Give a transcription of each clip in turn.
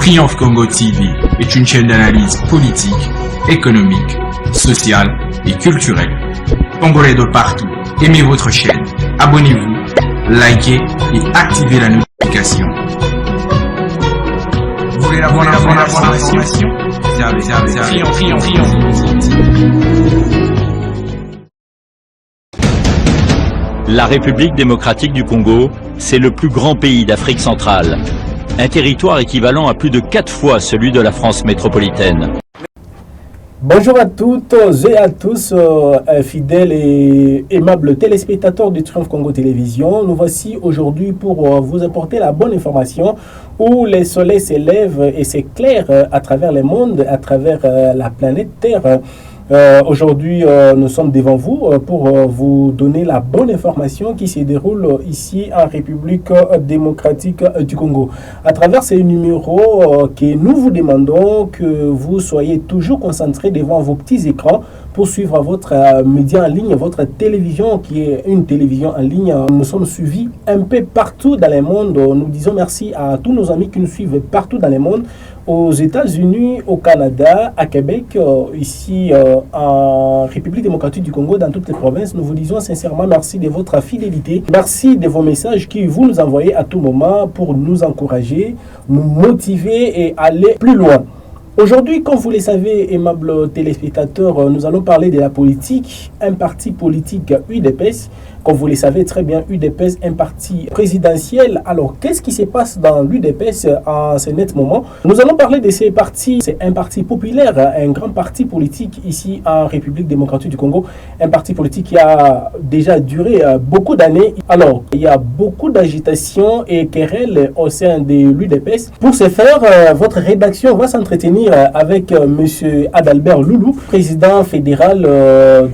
Triomphe Congo TV est une chaîne d'analyse politique, économique, sociale et culturelle. Congolais de partout, aimez votre chaîne, abonnez-vous, likez et activez la notification. Vous voulez la bonne information? La République démocratique du Congo, c'est le plus grand pays d'Afrique centrale. Un territoire équivalent à plus de 4 fois celui de la France métropolitaine. Bonjour à toutes et à tous, fidèles et aimables téléspectateurs du Triomphe Congo Télévision. Nous voici aujourd'hui pour vous apporter la bonne information où le soleil s'élève et s'éclaire à travers le monde, à travers la planète Terre. Aujourd'hui, nous sommes devant vous pour vous donner la bonne information qui se déroule ici en République démocratique du Congo. À travers ces numéros que nous vous demandons que vous soyez toujours concentrés devant vos petits écrans pour suivre votre média en ligne, votre télévision qui est une télévision en ligne. Nous sommes suivis un peu partout dans le monde. Nous disons merci à tous nos amis qui nous suivent partout dans le monde, aux États-Unis, au Canada, à Québec, ici en République démocratique du Congo, dans toutes les provinces. Nous vous disons sincèrement merci de votre fidélité. Merci de vos messages que vous nous envoyez à tout moment pour nous encourager, nous motiver et aller plus loin. Aujourd'hui, comme vous le savez, aimables téléspectateurs, nous allons parler de la politique, un parti politique UDPS. Comme vous le savez très bien, UDPS, un parti présidentiel. Alors, qu'est-ce qui se passe dans l'UDPS en ce net moment? Nous allons parler de ces partis. C'est un parti populaire, un grand parti politique ici en République démocratique du Congo. Un parti politique qui a déjà duré beaucoup d'années. Alors, il y a beaucoup d'agitation et querelles au sein de l'UDPS. Pour ce faire, votre rédaction va s'entretenir avec M. Adalbert Loulou, président fédéral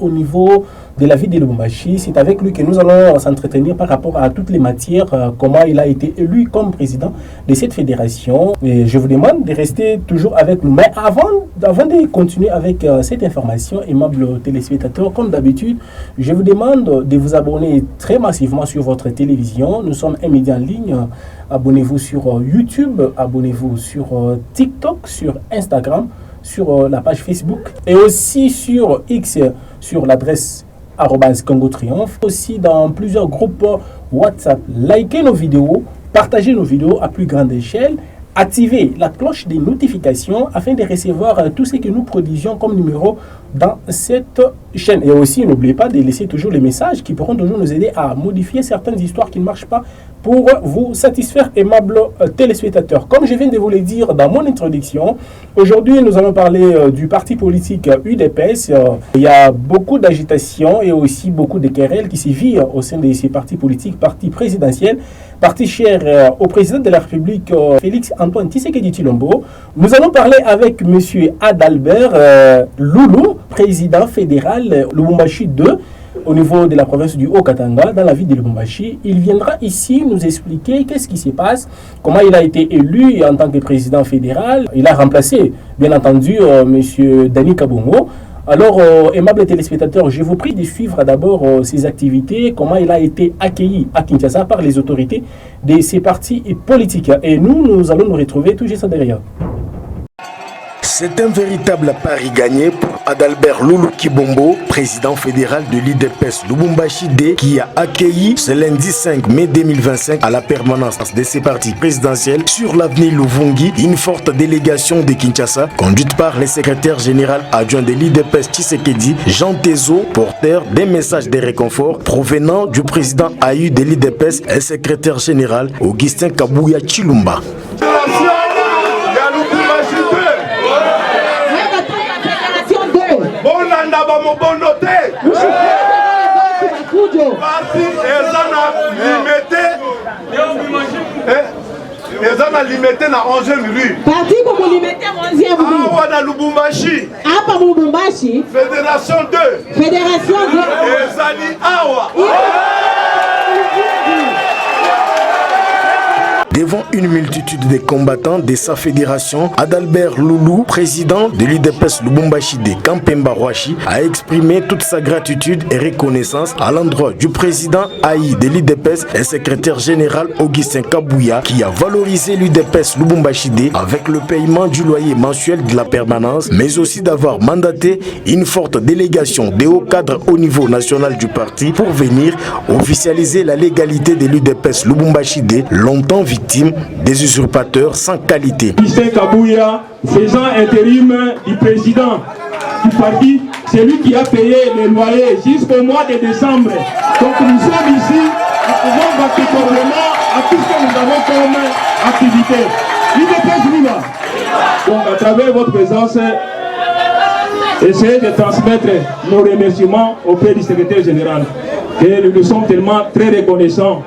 au niveau de la ville de Lubumbashi. C'est avec lui que nous allons s'entretenir par rapport à toutes les matières, comment il a été élu comme président de cette fédération. Et je vous demande de rester toujours avec nous. Mais avant de continuer avec cette information, aimables téléspectateurs, comme d'habitude, je vous demande de vous abonner très massivement sur votre télévision. Nous sommes un média en ligne. Abonnez-vous sur YouTube, abonnez-vous sur TikTok, sur Instagram, sur la page Facebook et aussi sur X, sur l'adresse @Congo Triomphe, aussi dans plusieurs groupes WhatsApp. Likez nos vidéos, partagez nos vidéos à plus grande échelle, activez la cloche des notifications afin de recevoir tout ce que nous produisions comme numéro dans cette chaîne. Et aussi, n'oubliez pas de laisser toujours les messages qui pourront toujours nous aider à modifier certaines histoires qui ne marchent pas pour vous satisfaire, aimables téléspectateurs. Comme je viens de vous le dire dans mon introduction, aujourd'hui nous allons parler du parti politique UDPS. Il y a beaucoup d'agitation et aussi beaucoup de querelles qui se vivent au sein de ces partis politiques, parti présidentiel, parti cher au président de la République, Félix Antoine Tshisekedi Tshilombo. Nous allons parler avec M. Adalbert Loulou, président fédéral Lubumbashi 2, au niveau de la province du Haut-Katanga, dans la ville de Lubumbashi. Il viendra ici nous expliquer qu'est-ce qui se passe, comment il a été élu en tant que président fédéral. Il a remplacé, bien entendu, M. Dani Kabongo. Alors, aimables téléspectateurs, je vous prie de suivre d'abord ses activités, comment il a été accueilli à Kinshasa par les autorités de ces partis politiques. Et nous allons nous retrouver tout juste derrière. C'est un véritable pari gagné pour Adalbert Loulou Kibombo, président fédéral de l'UDPS Lubumbashi D, qui a accueilli ce lundi 5 mai 2025 à la permanence de ces partis présidentiels sur l'avenue Luvungi une forte délégation de Kinshasa conduite par le secrétaire général adjoint de l'UDPS Tshisekedi, Jean Tezo, porteur des messages de réconfort provenant du président AU de l'UDPS et secrétaire général Augustin Kabouya Chilumba. Limité na 11e rue. Parti comme limité 11e rue. Ah, na Lubumbashi. Ah, pas Lubumbashi. Fédération 2. Fédération 2. Ezali Awa. Devant une multitude de combattants de sa fédération, Adalbert Loulou, président de l'UDPS Lubumbashi de Kampemba Rwashi, a exprimé toute sa gratitude et reconnaissance à l'endroit du président Haï de l'UDPS et secrétaire général Augustin Kabouya qui a valorisé l'UDPS Lubumbashi D avec le paiement du loyer mensuel de la permanence, mais aussi d'avoir mandaté une forte délégation des hauts cadres au niveau national du parti pour venir officialiser la légalité de l'UDPS Lubumbashi D, longtemps victime des usurpateurs sans qualité. Augustin Kabouya, faisant intérim du président du parti, c'est lui qui a payé les loyers jusqu'au mois de décembre. Donc nous sommes ici, nous pouvons battre complètement à tout ce que nous avons comme activité. L'UDPS viva. Donc à travers votre présence, essayez de transmettre nos remerciements auprès du secrétaire général. Et nous nous sommes tellement très reconnaissants.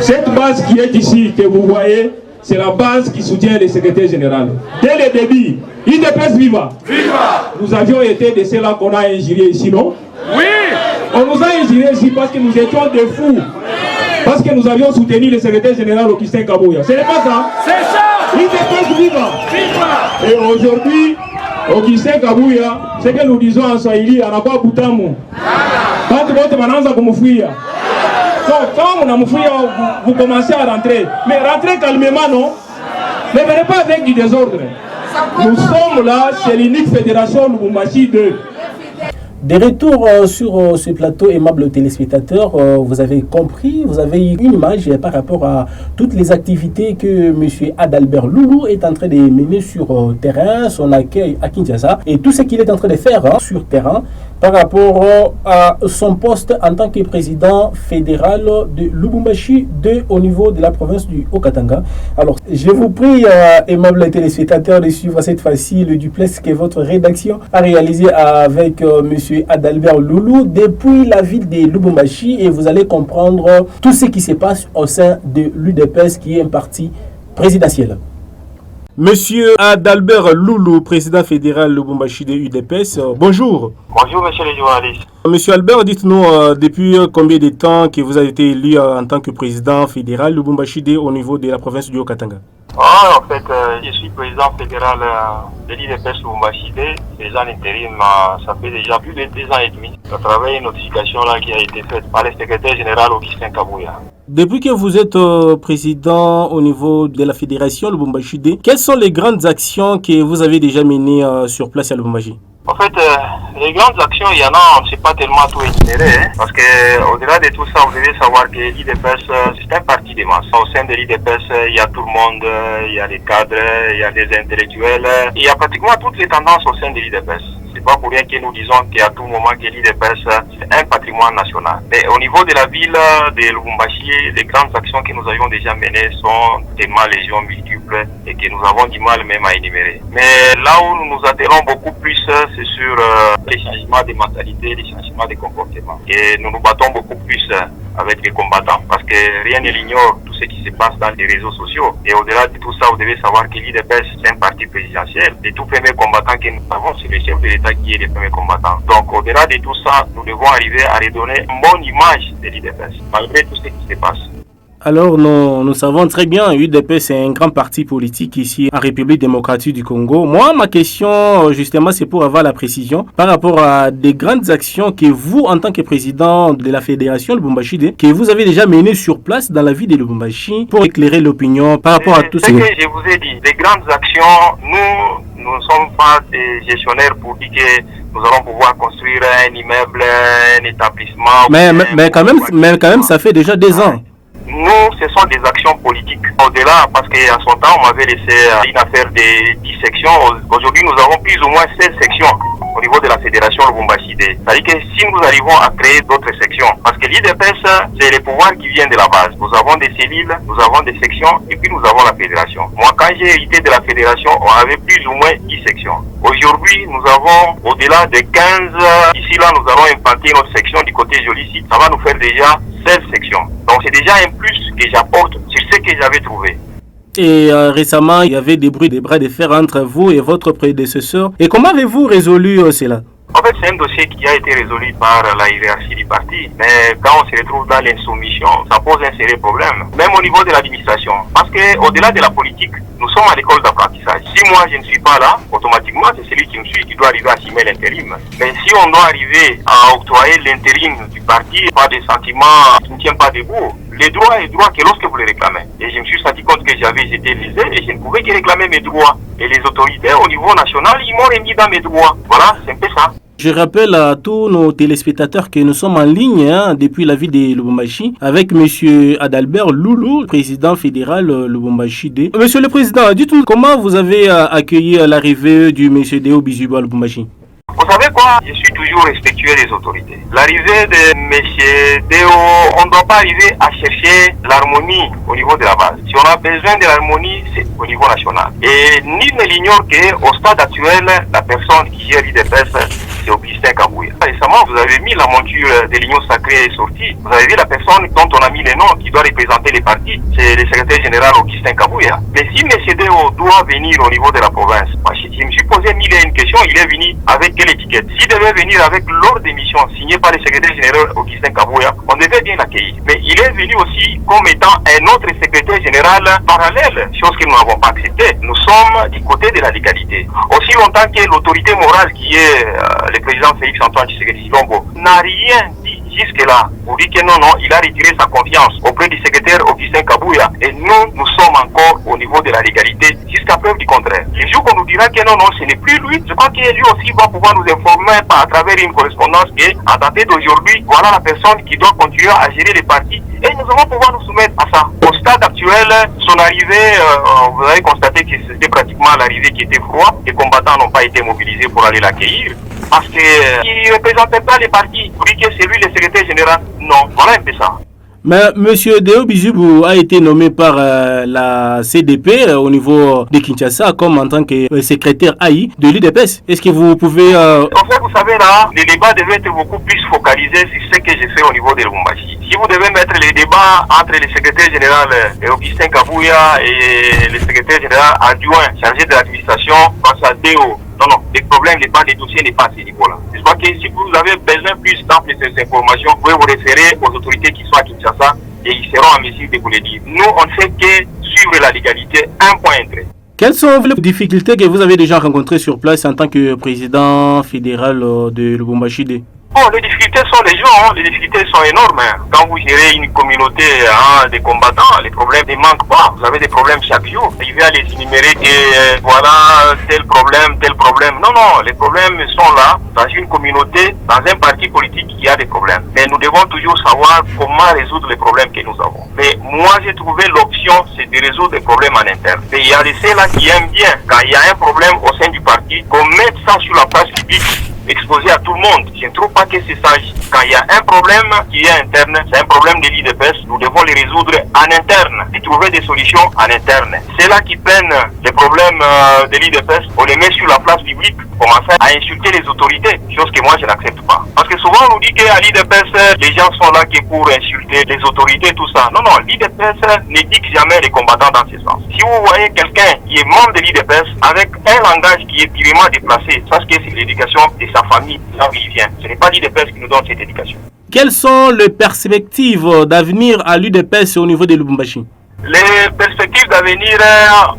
Cette base qui est ici, que vous voyez, c'est la base qui soutient le secrétaire général. Dès le début, l'UDPS viva. Viva. Nous avions été de ceux-là qu'on a injuriés ici, non? Oui. On nous a injuriés ici parce que nous étions des fous. Parce que nous avions soutenu le secrétaire général Augustin Kabouya. Ce n'est pas ça? C'est ça. L'UDPS viva. Viva. Et aujourd'hui, Augustin Kabouya, ce que nous disons en Swahili, on n'a pas boutamu. Quand votre mananza comme fouilla. Donc, quand vous commencez à rentrer, mais rentrez calmement, non? Ne venez pas avec du désordre. Nous sommes là, c'est l'unique fédération Lubumbashi 2. De retour sur ce plateau, aimables téléspectateurs, vous avez compris, vous avez eu une image par rapport à toutes les activités que M. Adalbert Loulou est en train de mener sur terrain, son accueil à Kinshasa et tout ce qu'il est en train de faire sur terrain par rapport à son poste en tant que président fédéral de Lubumbashi 2 au niveau de la province du Haut-Katanga. Alors, je vous prie, aimables téléspectateurs, de suivre cette fois-ci le duplex que votre rédaction a réalisé avec M. Adalbert Loulou depuis la ville de Lubumbashi et vous allez comprendre tout ce qui se passe au sein de l'UDPS qui est un parti présidentiel. Monsieur Adalbert Loulou, président fédéral Lubumbashi de UDPS, bonjour. Bonjour monsieur les journalistes. Monsieur Albert, dites-nous depuis combien de temps que vous avez été élu en tant que président fédéral Lubumbashi D au niveau de la province du Haut-Katanga? En fait, je suis président fédéral de l'UDPS Lubumbashi D, président intérim, ça fait déjà plus de 2 ans et demi. À travers une notification là qui a été faite par le secrétaire général Augustin Kabouya. Depuis que vous êtes président au niveau de la fédération Lubumbashi D, quelles sont les grandes actions que vous avez déjà menées sur place à Lubumbashi? En fait, les grandes actions, il y en a, on ne sait pas tellement tout énumérer, parce que au-delà de tout ça, vous devez savoir que l'IDPS, c'est un parti de masse. Au sein de l'IDPS, il y a tout le monde, il y a les cadres, il y a des intellectuels, il y a pratiquement toutes les tendances au sein de l'IDPS. C'est pas pour rien que nous disons qu'à tout moment que l'IDPS, c'est un patrimoine national. Mais au niveau de la ville de Lubumbashi, les grandes actions que nous avions déjà menées sont tellement légion, multiples, et que nous avons du mal même à énumérer. Mais là où nous nous attelons beaucoup plus, c'est sur les changements de mentalité, les changements de comportement. Et nous nous battons beaucoup plus avec les combattants, parce que rien ne l'ignore, tout ce qui se passe dans les réseaux sociaux. Et au-delà de tout ça, vous devez savoir que l'IDPS, c'est un parti présidentiel. Les tout premiers combattants que nous avons, c'est le chef de l'État qui est le premier combattant. Donc au-delà de tout ça, nous devons arriver à redonner une bonne image de l'IDPS, malgré tout ce qui se passe. Alors, nous savons très bien, l'UDPS c'est un grand parti politique ici en République démocratique du Congo. Moi, ma question, justement, c'est pour avoir la précision par rapport à des grandes actions que vous, en tant que président de la fédération Lubumbashi D, que vous avez déjà menées sur place dans la ville de Lubumbashi pour éclairer l'opinion par rapport à tout ce que je vous ai dit. Les grandes actions, nous ne sommes pas des gestionnaires pour dire que nous allons pouvoir construire un immeuble, un établissement. Mais quand même, ça fait déjà 2 ans. Nous, ce sont des actions politiques. Au-delà, parce qu'à son temps, on m'avait laissé une affaire de 10 sections. Aujourd'hui, nous avons plus ou moins 16 sections au niveau de la fédération Lubumbashi D. C'est-à-dire que si nous arrivons à créer d'autres sections, parce que l'IDPS, c'est le pouvoir qui vient de la base. Nous avons des cellules, nous avons des sections, et puis nous avons la fédération. Moi, quand j'ai hérité de la fédération, on avait plus ou moins 10 sections. Aujourd'hui, nous avons au-delà de 15. Ici, là, nous allons implanter notre section du côté Jolici. Ça va nous faire déjà 16 sections. Donc c'est déjà un plus que j'apporte sur ce que j'avais trouvé. Et récemment, il y avait des bruits de bras de fer entre vous et votre prédécesseur. Et comment avez-vous résolu cela? En fait, c'est un dossier qui a été résolu par la hiérarchie du parti. Mais quand on se retrouve dans l'insoumission, ça pose un sérieux problème. Même au niveau de l'administration. Parce que au-delà de la politique, nous sommes à l'école d'apprentissage. Si moi je ne suis pas là, automatiquement c'est celui qui me suit qui doit arriver à signer l'intérim. Mais si on doit arriver à octroyer l'intérim du parti par des sentiments qui ne tiennent pas debout, les droits et droits que lorsque vous les réclamez. Et je me suis rendu compte que j'avais été lésé et je ne pouvais que réclamer mes droits. Et les autorités au niveau national, ils m'ont remis dans mes droits. Voilà, c'est un peu ça. Je rappelle à tous nos téléspectateurs que nous sommes en ligne depuis la ville de Lubumbashi avec M. Adalbert Loulou, président fédéral Lubumbashi D. Monsieur le Président, dites-nous comment vous avez accueilli l'arrivée du M. Deo Bizubu à Lubumbashi. Vous savez quoi? Je suis toujours respectueux des autorités. L'arrivée de M. Deo, on ne doit pas arriver à chercher l'harmonie au niveau de la base. Si on a besoin de l'harmonie, c'est au niveau national. Et nul ne l'ignore qu'au stade actuel, la personne qui gère l'IDPS, c'est Augustin Kabouya. Récemment, vous avez mis la monture de l'Union sacrée sortie. Vous avez vu la personne dont on a mis les noms qui doit représenter les partis. C'est le secrétaire général Augustin Kabouya. Mais si M. Deo doit venir au niveau de la province, moi, je me suis posé mille et une questions. Il est venu avec quelle étiquette? S'il devait venir avec l'ordre d'émission signé par le secrétaire général Augustin Kabouya, on devait bien l'accueillir. Mais il est venu aussi comme étant un autre secrétaire général parallèle, chose que nous n'avons pas acceptée. Nous sommes du côté de la légalité. Aussi longtemps que l'autorité morale qui est le président Félix-Antoine Tshisekedi Tshilombo n'a rien dit jusque-là pour dire que non, il a retiré sa confiance auprès du secrétaire Augustin Kabouya et nous sommes encore au niveau de la légalité jusqu'à preuve du contraire. Le jour qu'on nous dira que non, ce n'est plus lui, je crois que lui aussi va pouvoir nous informer à travers une correspondance et à dater d'aujourd'hui, voilà la personne qui doit continuer à gérer les partis et nous allons pouvoir nous soumettre à ça. Au stade actuel, son arrivée, vous avez constaté que c'était pratiquement l'arrivée qui était froide. Les combattants n'ont pas été mobilisés pour aller l'accueillir parce qu'il ne représentait pas les partis. Vous dites que c'est lui le secrétaire général. Non, voilà un peu ça. Mais M. Deo Bizubu a été nommé par la CDP au niveau de Kinshasa comme en tant que secrétaire AI de l'UDPS. Est-ce que vous pouvez... En fait, vous savez là, les débats devaient être beaucoup plus focalisés sur ce que j'ai fait au niveau de Lubumbashi. Si vous devez mettre les débats entre le secrétaire général Augustin Kabouya et le secrétaire général adjoint chargé de l'administration face à Deo, non, les problèmes, les dossiers n'est pas à ce niveau-là. Je crois que si vous avez besoin plus d'ample de ces informations, vous pouvez vous référer aux autorités qui sont à Kinshasa et ils seront en mesure de vous les dire. Nous, on ne fait que suivre la légalité, un point entré. Quelles sont les difficultés que vous avez déjà rencontrées sur place en tant que président fédéral de Lubumbashi D? Bon, les difficultés sont les gens, les difficultés sont énormes. Quand vous gérez une communauté de combattants, les problèmes ne manquent pas. Vous avez des problèmes chaque jour. Il va les énumérer que voilà, tel problème. Non, les problèmes sont là, dans une communauté, dans un parti politique qui a des problèmes. Mais nous devons toujours savoir comment résoudre les problèmes que nous avons. Mais moi, j'ai trouvé l'option, c'est de résoudre les problèmes en interne. Et il y a des ceux-là qui aiment bien, quand il y a un problème au sein du parti, qu'on mette ça sur la place publique, exposé à tout le monde. Je ne trouve pas que c'est sage. Quand il y a un problème qui est interne, c'est un problème de l'IDPS, nous devons les résoudre en interne et trouver des solutions en interne. C'est là qui prennent les problèmes de l'IDPS, on les met sur la place publique, commencer à insulter les autorités, chose que moi je n'accepte pas. Parce que souvent on nous dit qu'à l'IDPS, les gens sont là que pour insulter les autorités, tout ça. Non, l'IDPS n'éduque jamais les combattants dans ce sens. Si vous voyez quelqu'un qui est membre de l'IDPS avec un langage qui est purement déplacé, sachez que c'est l'éducation de sa famille, là où il vient. Ce n'est pas l'IDPS qui nous donne cette éducation. Quelles sont les perspectives d'avenir à l'UDPS au niveau de Lubumbashi? Les perspectives d'avenir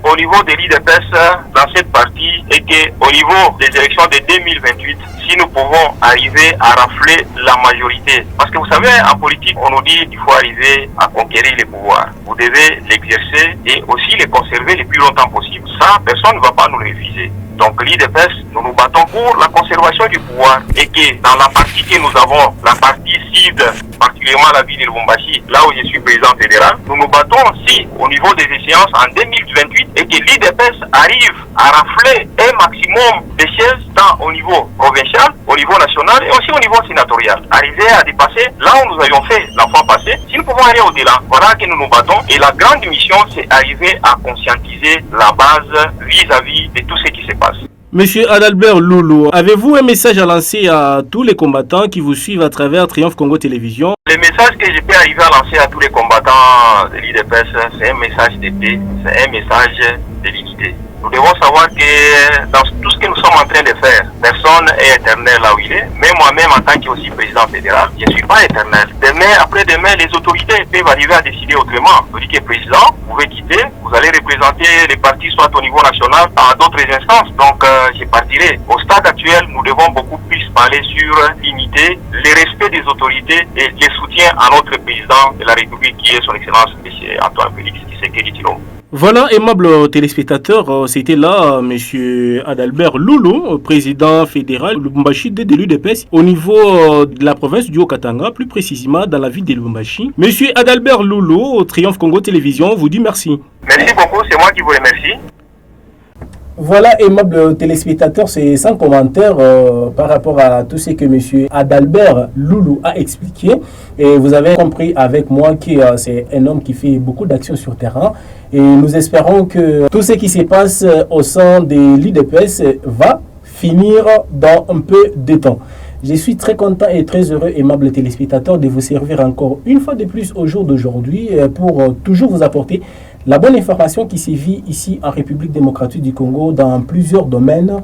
au niveau de l'IDPS dans cette partie est qu'au niveau des élections de 2028, si nous pouvons arriver à rafler la majorité. Parce que vous savez, en politique, on nous dit qu'il faut arriver à conquérir les pouvoirs. Vous devez l'exercer et aussi les conserver le plus longtemps possible. Ça, personne ne va pas nous le refuser. Donc l'IDPS, nous nous battons pour la conservation du pouvoir et que dans la partie que nous avons, la partie sud, particulièrement la ville de Lubumbashi, là où je suis président fédéral, nous nous battons aussi au niveau des échéances en 2028 et que l'IDPS arrive à rafler un maximum de chaises tant au niveau provincial, au niveau national et aussi au niveau sénatorial. Arriver à dépasser là où nous avions fait la fois passée, si nous pouvons aller au-delà, voilà que nous nous battons et la grande mission c'est arriver à conscientiser la base vis-à-vis de tout ce qui se passe. Monsieur Adalbert Loulou, avez-vous un message à lancer à tous les combattants qui vous suivent à travers Triomphe Congo Télévision? Le message que je peux arriver à lancer à tous les combattants de l'IDPS, c'est un message de paix, c'est un message de l'unité. Nous devons savoir que dans tout ce que que nous sommes en train de faire. Personne est éternel là où il est. Mais moi-même, en tant que aussi président fédéral, je ne suis pas éternel. Demain, après-demain, les autorités peuvent arriver à décider autrement. Je dis que président, vous pouvez quitter, vous allez représenter les partis soit au niveau national, à d'autres instances. Donc, je partirai. Au stade actuel, nous devons beaucoup plus parler sur l'unité, le respect des autorités et le soutien à notre président de la République qui est son Excellence M. Antoine Félix Tshisekedi Tshilombo. Voilà, aimables téléspectateurs, c'était là M. Adalbert Loulou, président fédéral de Lubumbashi de l'UDPS au niveau de la province du Haut-Katanga, plus précisément dans la ville de Lubumbashi. M. Adalbert Loulou, Triomphe Congo Télévision, vous dit merci. Merci beaucoup, c'est moi qui vous remercie. Voilà, aimables téléspectateurs, c'est sans commentaire par rapport à tout ce que M. Adalbert Loulou a expliqué. Et vous avez compris avec moi que c'est un homme qui fait beaucoup d'actions sur terrain. Et nous espérons que tout ce qui se passe au sein de l'UDPS va finir dans un peu de temps. Je suis très content et très heureux, aimables téléspectateurs, de vous servir encore une fois de plus au jour d'aujourd'hui pour toujours vous apporter la bonne information qui sévit ici en République démocratique du Congo dans plusieurs domaines.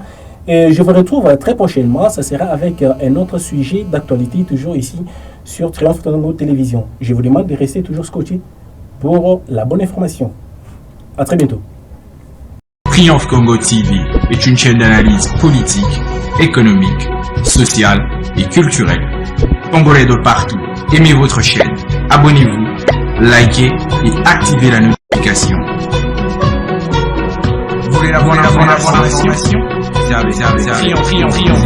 Et je vous retrouve très prochainement. Ça sera avec un autre sujet d'actualité, toujours ici sur Triomphe Congo Télévision. Je vous demande de rester toujours scotché pour la bonne information. À très bientôt. Triomphe Congo TV est une chaîne d'analyse politique, économique, sociale et culturelle. Congolais de partout, aimez votre chaîne, abonnez-vous, likez et activez la notification. Vous voulez la bonne information? Triomphe.